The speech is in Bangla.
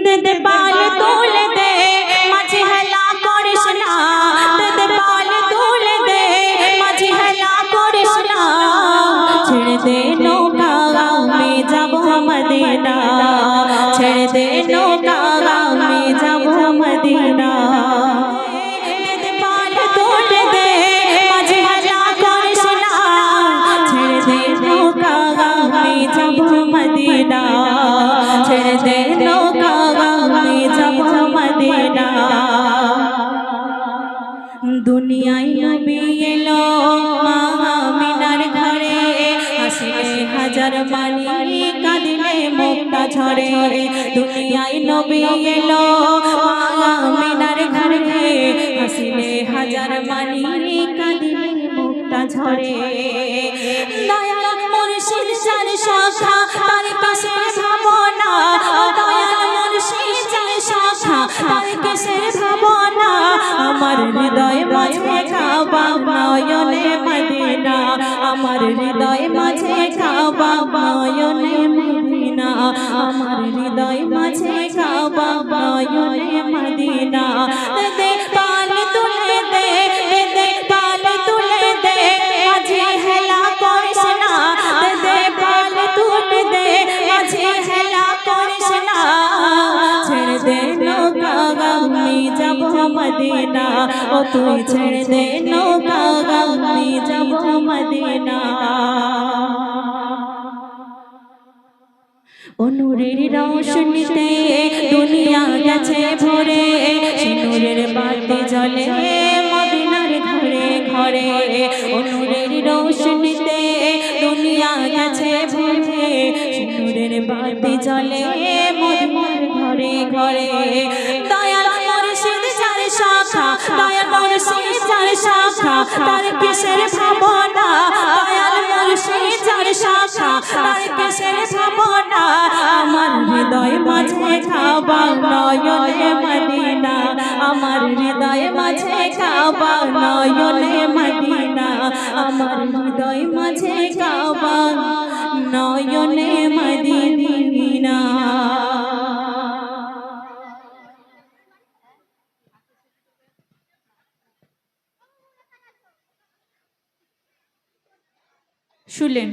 দে দে পাল তুলে দে মাঝে হেলা করিস না, দে দে পাল তুলে দে মাঝে হেলা করিস না, ছেড়ে দে নৌকা আমি যাব মদিনা, ছেড়ে দে নৌকা আমি যাব মদিনা। দে দে পাল তুলে দে মাঝে হেলা করিস না, ছেড়ে দে নৌকা আমি যাব মদিনা, ছেড়ে দে নৌকা আমি যাব মদিনা। দুনিয়ায় নবী এলো মা আমিনার ঘরে, হাসিলে হাজার বাণী কাঁদিলে মুক্তা ঝরে। দুনিয়ায় নবী এলো মা আমিনার ঘরে, হাসিলে হাজার বাণী কাঁদিলে মুক্তা ঝরে। দয়াল মুর্শিদ যার শাখা তার কিসের ভাবনা, দয়াল মুর্শিদ যার শাখা তার কিসের ভাবনা, আমার হৃদয় মাঝে কাবা নয়নে মদিনা, আমার হৃদয় মাঝে কাবা নয়নে মদিনা, আমার হৃদয় মাঝে কাবা নয়নে মদিনা। দে পাল তুলে দে, দে পাল তুলে দে মাঝে হেলা করিস না, দে পাল তুলে দে মাঝে হেলা করিস না, ছেড়ে দে নৌকা আমি যাব মদিনা, ও তুই ছেড়ে দে নৌকা আমি যাব মদিনা। ও নূরের রৌশনীতে দুনিয়া গেছে ভরে, নূরের বাতি জ্বলে মদিনার ঘরে ঘরে। ও নূরের রৌশনীতে দুনিয়া গেছে ভরে, নূরের বাতি জ্বলে মদিনার ঘরে ঘরে। দয়াল মুর্শিদ যার শাখা, দয়াল মুর্শিদ যার শাখা তার কিসের ভাবনা, দয়াল মুর্শিদ যার শাখা তার কিসের ভাবনা, আমার হৃদয় মাঝে কাবা নয়নে মদিনা, আমার হৃদয় মাঝে কাবা নয়নে মদিনা, আমার হৃদয় মাঝে কাবা নয়নে মদিনা। শুনলেন?